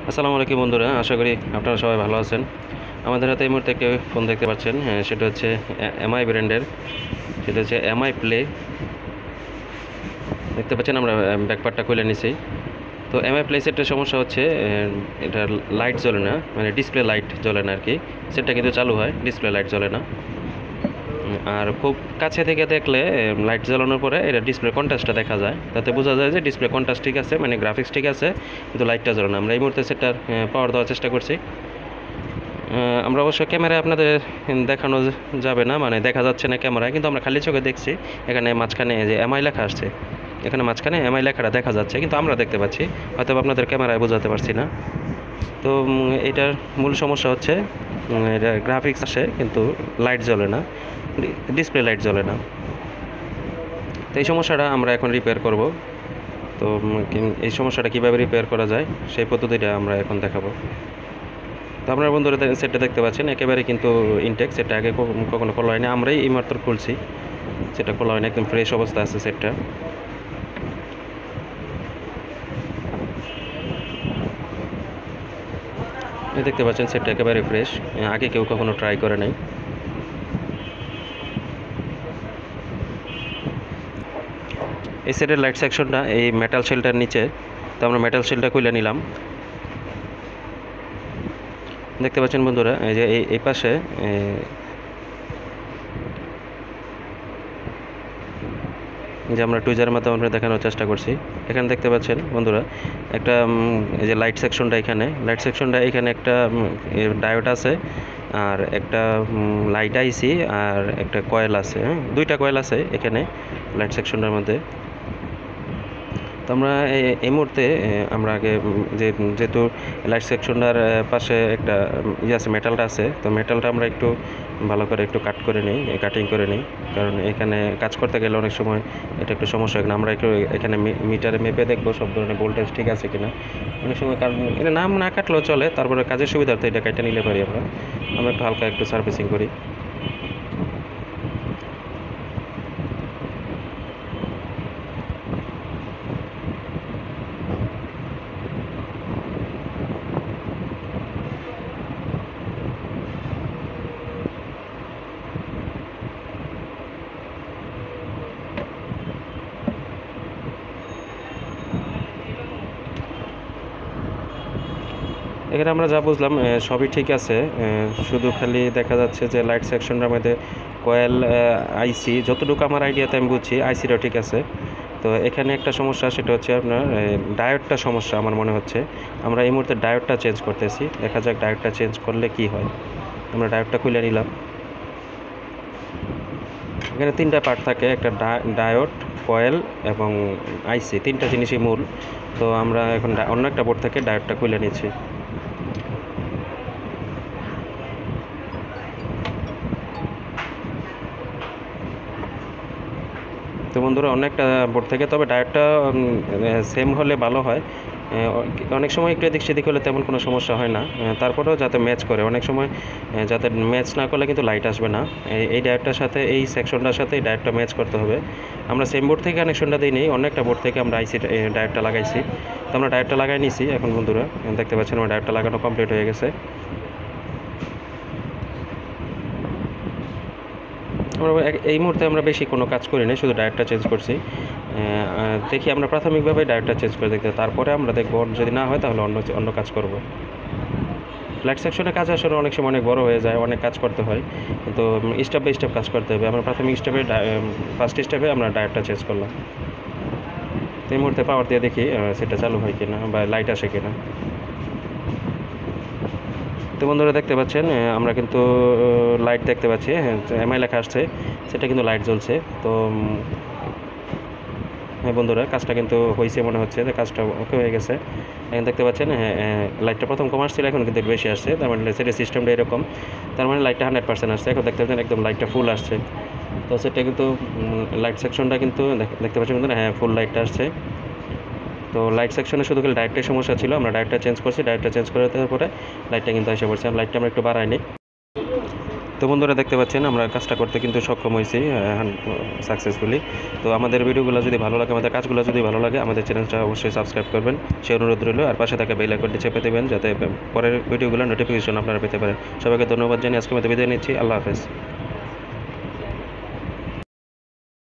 আসসালামু আলাইকুম বন্ধুরা, আশা করি আপনারা সবাই ভালো আছেন। আমাদের হাতে এই মুহূর্তে একটি ফোন দেখতে পাচ্ছেন, সেটা হচ্ছে এমআই ব্র্যান্ডের, সেটা হচ্ছে এমআই প্লে। দেখতে পাচ্ছেন আমরা ব্যাকপার্টটা খুলে নিছি। তো এমআই প্লে সেটের সমস্যা হচ্ছে এটা লাইট জ্বলে না, মানে ডিসপ্লে লাইট জ্বলে না আর কি। সেটটা কিন্তু চালু হয়, ডিসপ্লে লাইট জ্বলে না। আর খুব কাছে থেকে দেখলে লাইট জ্বালানোর পরে এটা ডিসপ্লে কন্ট্রাস্টটা দেখা যায়, তাতে বোঝা যায় যে ডিসপ্লে কন্ট্রাস্ট ঠিক আছে, মানে গ্রাফিক্স ঠিক আছে, কিন্তু লাইটটা জ্বলে না। আমরা এই মুহূর্তে সেটটার পাওয়ার দেওয়ার চেষ্টা করছি। আমরা অবশ্য ক্যামেরায় আপনাদের দেখানো যাবে না, মানে দেখা যাচ্ছে না ক্যামেরায়, কিন্তু আমরা খালি চোখে দেখছি। এখানে মাঝখানে যে এমআই লেখা আসছে, এখানে মাঝখানে এমআই লেখাটা দেখা যাচ্ছে, কিন্তু আমরা দেখতে পাচ্ছি, হয়তো আপনাদের ক্যামেরায় বোঝাতে পারছি না। তো এটার মূল সমস্যা হচ্ছে এটা গ্রাফিক্স আসে কিন্তু লাইট জ্বলে না, ডিসপ্লে লাইট জ্বলে না। তো এই সমস্যাটা আমরা এখন রিপেয়ার করব। তো এই সমস্যাটা কীভাবে রিপেয়ার করা যায় সেই পদ্ধতিটা আমরা এখন দেখাবো। তো আপনারা বন্ধুরা সেটটা দেখতে পাচ্ছেন, একেবারে কিন্তু ইনটেক। সেটটা আগে কখনো খোলা হয়নি, আমরাই এই মাত্র খুলছি। সেটা খোলা হয়নি, একদম ফ্রেশ অবস্থা আছে সেটটা। দেখতে পাচ্ছেন সেটটা একেবারে ফ্রেশ, আগে কেউ কখনো ট্রাই করে নাই। এই সেটের লাইট সেকশনটা এই মেটাল শেলটার নিচে, তো আমরা মেটাল শেলটা খুলে নিলাম। দেখতে পাচ্ছেন বন্ধুরা, এই যে এই পাশে যে আমরা টুইজারের মাধ্যমে আমরা দেখানোর চেষ্টা করছি। এখানে দেখতে পাচ্ছেন বন্ধুরা একটা এই যে লাইট সেকশনটা, এখানে একটা ডায়োড আছে, আর একটা লাইট আইসি, আর একটা কয়েল আছে, দুইটা কয়েল আছে এখানে লাইট সেকশনটার মধ্যে। তো আমরা এই মুহূর্তে আমরা আগে যেহেতু লাইট সেকশনটার পাশে একটা আছে, মেটালটা আছে, তো মেটালটা আমরা একটু ভালো করে একটু কাটিং করে নিই, কারণ এখানে কাজ করতে গেলে অনেক সময় এটা একটু সমস্যা হয় না। আমরা একটু এখানে মিটারে মেপে দেখবো সব ধরনের ভোল্টেজ ঠিক আছে কিনা। অনেক সময় কারণ এটা নাম না কাটলেও চলে, তারপরে কাজের সুবিধার্থে এটা কেটে নিলে পারি আমরা একটু হালকা একটু সার্ভিসিং করি। এখানে আমরা যা বুঝলাম সবই ঠিক আছে, শুধু খালি দেখা যাচ্ছে যে লাইট সেকশনটার মধ্যে কয়েল, আইসি, যতটুকু আমার আইডিয়াতে আমি বুঝছি আইসিটাও ঠিক আছে। তো এখানে একটা সমস্যা, সেটা হচ্ছে আপনার ডায়োডটা সমস্যা আমার মনে হচ্ছে। আমরা এই মুহূর্তে ডায়োডটা চেঞ্জ করতেছি, দেখা যাক ডায়োডটা চেঞ্জ করলে কি হয়। আমরা ডায়োডটা খুলে নিলাম। এখানে তিনটা পার্ট থাকে, একটা ডায়োড, কয়েল এবং আইসি, তিনটা জিনিসই মূল। তো আমরা এখন অন্য একটা বোর্ড থেকে ডায়োডটা খুলে নিচ্ছি। তো বন্ধুরা অনেকটা বোর্ড থেকে, তবে ডায়োডটা সেম হলে ভালো হয়। অনেক সময় একটু এদিক সেদিক হলে তেমন কোনো সমস্যা হয় না, তারপরেও যাতে ম্যাচ করে। অনেক সময় যাতে ম্যাচ না করলে কিন্তু লাইট আসবে না। এই ডায়োডটার সাথে এই সেকশনটার সাথে এই ডায়োডটা ম্যাচ করতে হবে। আমরা সেম বোর্ড থেকে কানেকশনটা দিই নিই, অন্য একটা বোর্ড থেকে আমরা ডায়োডটা লাগাইছি। তো আমরা ডায়োডটা লাগাই নিছি। এখন বন্ধুরা দেখতে পাচ্ছেন আমার ডায়োডটা লাগানো কমপ্লিট হয়ে গেছে। আমরা এই মুহূর্তে আমরা বেশি কোনো কাজ করি না, শুধু ডায়োডটা চেঞ্জ করছি। দেখি আমরা প্রাথমিকভাবে ডায়োডটা চেঞ্জ করে দেখতে, তারপরে আমরা দেখবো যদি না হয় তাহলে অন্য কাজ করব। লাইট সেকশনের কাজ আসলে অনেক সময় অনেক বড় হয়ে যায়, অনেক কাজ করতে হয়, কিন্তু স্টেপ বাই স্টেপ কাজ করতে হবে। আমরা প্রাথমিক ফার্স্ট স্টেপে আমরা ডায়োডটা চেঞ্জ করলাম। তো এই মুহূর্তে পাওয়ার দিয়ে দেখি সেটা চালু হয় কিনা বা লাইট আসে কিনা। তো বন্ধুরা দেখতে পাচ্ছেন আমরা কিন্তু লাইট দেখতে পাচ্ছি, এমআই লেখা আসছে, সেটা কিন্তু লাইট জ্বলছে। তো হ্যাঁ বন্ধুরা, কাজটা কিন্তু হয়েছে, মনে হচ্ছে যে কাজটা ওকে হয়ে গেছে। এখন দেখতে পাচ্ছেন লাইটটা প্রথম কম আসছিল, এখন কিন্তু বেশি আসছে, তার মানে সেটের সিস্টেমটা এরকম। তার মানে লাইটটা 100% আসছে। এখন দেখতে পাচ্ছেন একদম লাইটটা ফুল আসছে। তো সেটা কিন্তু লাইট সেকশনটা কিন্তু দেখতে পাচ্ছেন বন্ধুরা, হ্যাঁ ফুল লাইটটা আসছে। তো লাইট সেকশনে শুধু খালি ডায়োডটাই সমস্যা ছিল, আমরা ডায়োডটা চেঞ্জ করছি। ডায়োডটা চেঞ্জ করে দেওয়ার পরে লাইটটা কিন্তু এসে পড়ছে। লাইটটা আমরা একটু বাড়াই নিই। তো বন্ধুরা দেখতে পাচ্ছেন আমরা কাজটা করতে কিন্তু সক্ষম হয়েছি সাকসেসফুলি। তো আমাদের ভিডিওগুলো যদি ভালো লাগে, আমাদের কাজগুলো যদি ভালো লাগে, আমাদের চ্যানেলটা অবশ্যই সাবস্ক্রাইব করবেন, সে অনুরোধ রইল। আর পাশে থাকা বেল আইকনটি চেপে দেবেন যাতে পরের ভিডিওগুলো নোটিফিকেশন আপনারা পেতে পারেন। সবাইকে ধন্যবাদ জানিয়ে আজকে মতো বিদায় নিচ্ছি। আল্লাহ হাফেজ।